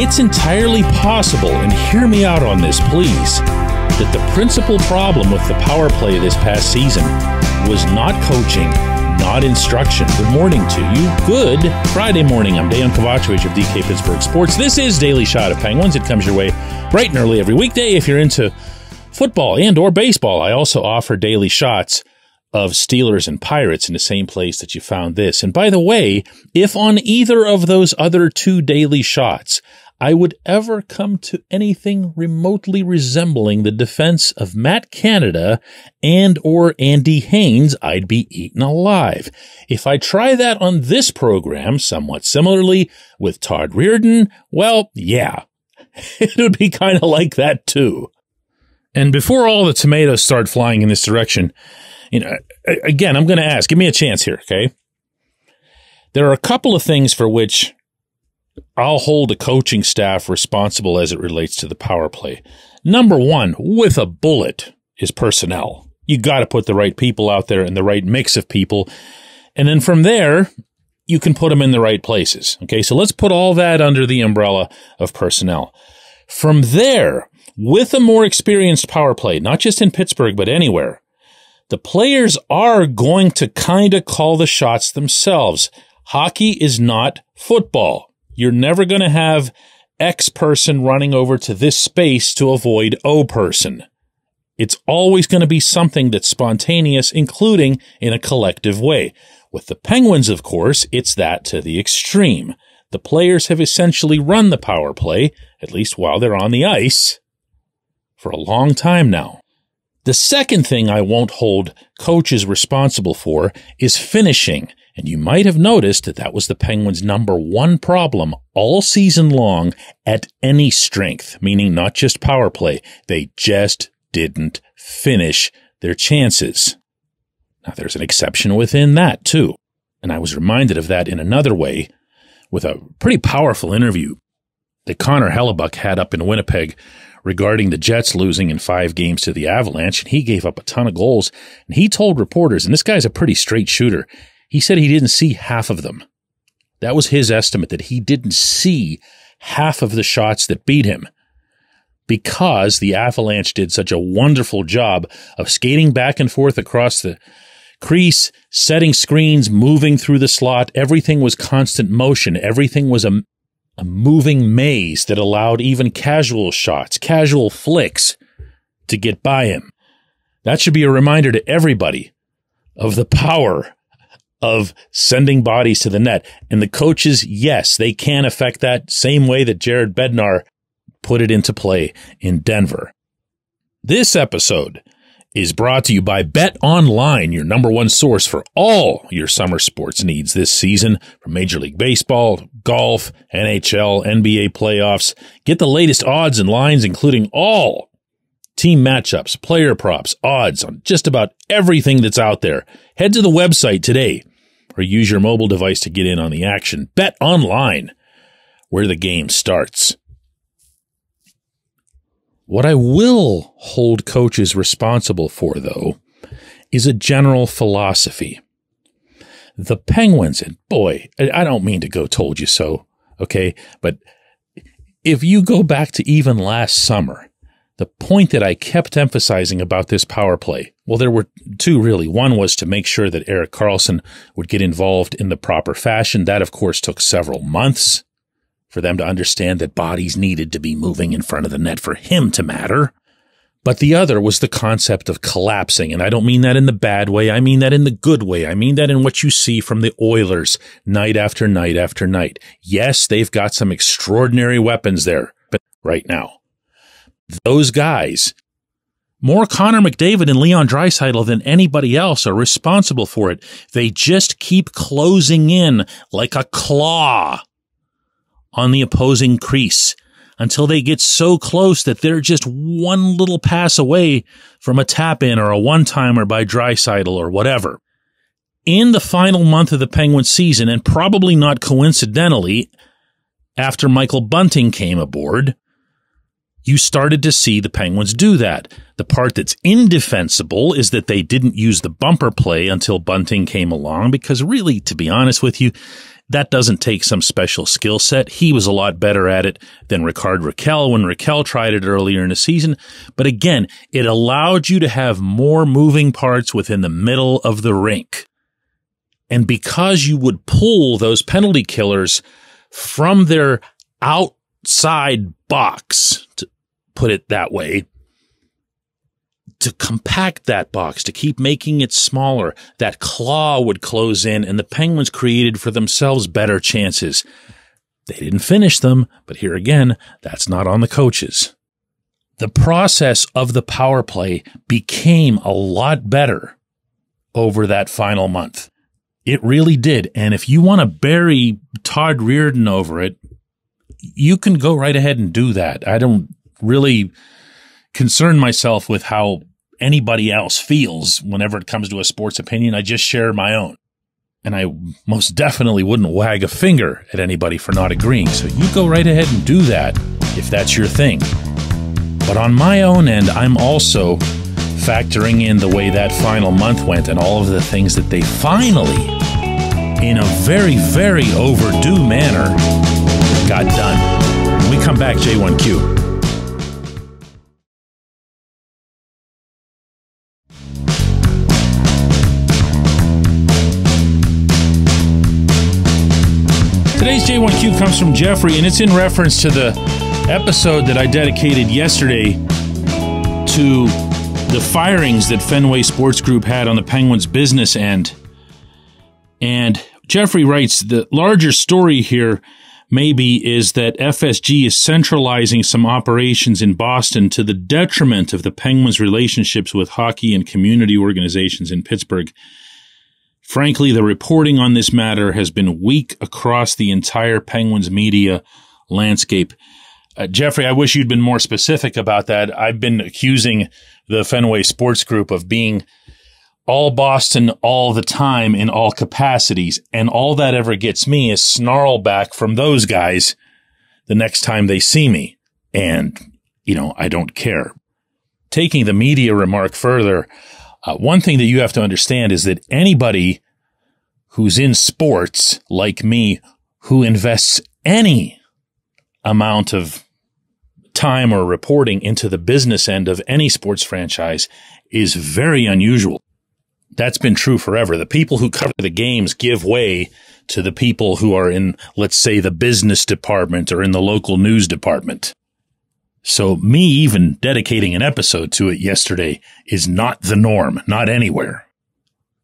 It's entirely possible, and hear me out on this, please, that the principal problem with the power play this past season was not coaching, not instruction. Good morning to you. Good Friday morning. I'm Dejan Kovacevic of DK Pittsburgh Sports. This is Daily Shot of Penguins. It comes your way bright and early every weekday. If you're into football and or baseball, I also offer daily shots of Steelers and Pirates in the same place that you found this. And by the way, if on either of those other two daily shots I would ever come to anything remotely resembling the defense of Matt Canada and or Andy Haynes, I'd be eaten alive. If I try that on this program, somewhat similarly with Todd Reardon, well, yeah, it would be kind of like that too. And before all the tomatoes start flying in this direction, again, I'm going to ask, give me a chance here, okay? There are a couple of things for which I'll hold a coaching staff responsible as it relates to the power play. Number one, with a bullet, is personnel. You got to put the right people out there and the right mix of people. And then from there, you can put them in the right places. Okay, so let's put all that under the umbrella of personnel. From there, with a more experienced power play, not just in Pittsburgh, but anywhere, the players are going to kind of call the shots themselves. Hockey is not football. You're never going to have X person running over to this space to avoid O person. It's always going to be something that's spontaneous, including in a collective way. With the Penguins, of course, it's that to the extreme. The players have essentially run the power play, at least while they're on the ice, for a long time now. The second thing I won't hold coaches responsible for is finishing. And you might have noticed that that was the Penguins' number one problem all season long at any strength, meaning not just power play. They just didn't finish their chances. Now, there's an exception within that, too. And I was reminded of that in another way with a pretty powerful interview that Connor Hellebuck had up in Winnipeg regarding the Jets losing in 5 games to the Avalanche. And he gave up a ton of goals. And he told reporters, and this guy's a pretty straight shooter, he said he didn't see half of them. That was his estimate, that he didn't see half of the shots that beat him because the Avalanche did such a wonderful job of skating back and forth across the crease, setting screens, moving through the slot. Everything was constant motion. Everything was a moving maze that allowed even casual shots, casual flicks to get by him. That should be a reminder to everybody of the power of sending bodies to the net. And the coaches, yes, they can affect that same way that Jared Bednar put it into play in Denver. This episode is brought to you by Bet Online, your number one source for all your summer sports needs this season, from Major League Baseball, golf, NHL, NBA playoffs. Get the latest odds and lines, including all team matchups, player props, odds on just about everything that's out there. Head to the website today or use your mobile device to get in on the action. Bet Online, where the game starts. What I will hold coaches responsible for, though, is a general philosophy. The Penguins, and boy, I don't mean to go told you so, okay? But if you go back to even last summer, the point that I kept emphasizing about this power play, well, there were two really. One was to make sure that Erik Karlsson would get involved in the proper fashion. That, of course, took several months for them to understand that bodies needed to be moving in front of the net for him to matter. But the other was the concept of collapsing. And I don't mean that in the bad way. I mean that in the good way. I mean that in what you see from the Oilers night after night after night. Yes, they've got some extraordinary weapons there, but right now, those guys, more Connor McDavid and Leon Draisaitl than anybody else, are responsible for it. They just keep closing in like a claw on the opposing crease until they get so close that they're just one little pass away from a tap-in or a one-timer by Draisaitl or whatever. In the final month of the Penguins season, and probably not coincidentally, after Michael Bunting came aboard, you started to see the Penguins do that. The part that's indefensible is that they didn't use the bumper play until Bunting came along, because really, to be honest with you, That doesn't take some special skill set. He was a lot better at it than Ricard Raquel when Raquel tried it earlier in the season. But again, it allowed you to have more moving parts within the middle of the rink. And because you would pull those penalty killers from their outside box, to put it that way, to compact that box, to keep making it smaller, that claw would close in, and the Penguins created for themselves better chances. They didn't finish them, but here again, that's not on the coaches. The process of the power play became a lot better over that final month. It really did. And if you want to bury Todd Reirden over it, you can go right ahead and do that. I don't really concern myself with how anybody else feels whenever it comes to a sports opinion. I just share my own. And I most definitely wouldn't wag a finger at anybody for not agreeing. So you go right ahead and do that if that's your thing. But on my own end, I'm also factoring in the way that final month went and all of the things that they finally, in a very, very overdue manner, got done. When we come back, J1Q. Today's J1Q comes from Jeffrey, and it's in reference to the episode that I dedicated yesterday to the firings that Fenway Sports Group had on the Penguins' business end. And Jeffrey writes, the larger story here maybe is that FSG is centralizing some operations in Boston to the detriment of the Penguins' relationships with hockey and community organizations in Pittsburgh. Frankly, the reporting on this matter has been weak across the entire Penguins media landscape. Jeffrey, I wish you'd been more specific about that. I've been accusing the Fenway Sports Group of being all Boston all the time in all capacities, and all that ever gets me is snarl back from those guys the next time they see me. And, I don't care. Taking the media remark further, one thing that you have to understand is that anybody who's in sports, like me, who invests any amount of time or reporting into the business end of any sports franchise is very unusual. That's been true forever. The people who cover the games give way to the people who are in, let's say, the business department or in the local news department. So me even dedicating an episode to it yesterday is not the norm, not anywhere.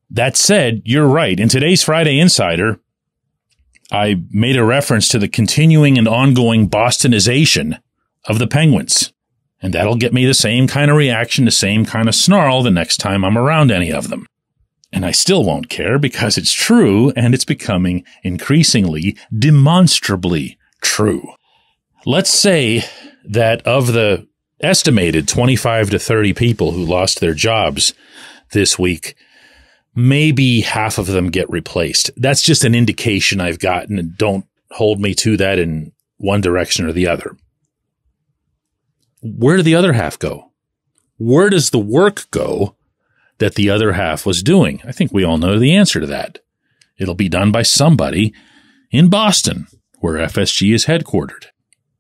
That said, you're right. In today's Friday Insider, I made a reference to the continuing and ongoing Bostonization of the Penguins. And that'll get me the same kind of reaction, the same kind of snarl the next time I'm around any of them. And I still won't care because it's true and it's becoming increasingly, demonstrably true. Let's say that of the estimated 25 to 30 people who lost their jobs this week, maybe half of them get replaced. That's just an indication I've gotten, and don't hold me to that in one direction or the other. Where did the other half go? Where does the work go that the other half was doing? I think we all know the answer to that. It'll be done by somebody in Boston, where FSG is headquartered.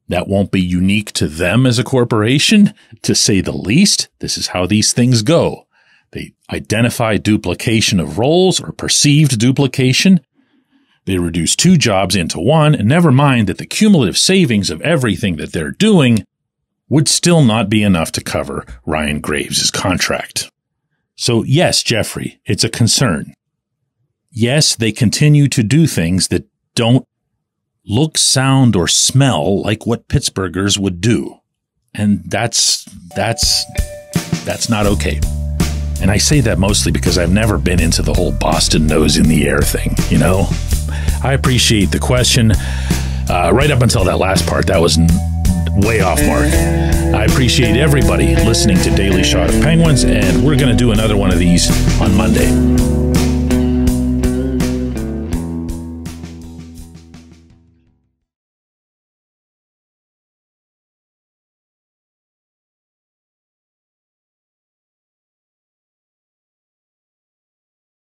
That won't be unique to them as a corporation, to say the least. This is how these things go. They identify duplication of roles or perceived duplication. They reduce two jobs into one, and never mind that the cumulative savings of everything that they're doing would still not be enough to cover Ryan Graves' contract. So yes, Jeffrey, it's a concern. Yes, they continue to do things that don't look, sound, or smell like what Pittsburghers would do. And that's not okay. And I say that mostly because I've never been into the whole Boston nose in the air thing, I appreciate the question. Right up until that last part, that was way off mark. I appreciate everybody listening to Daily Shot of Penguins, and we're going to do another one of these on Monday.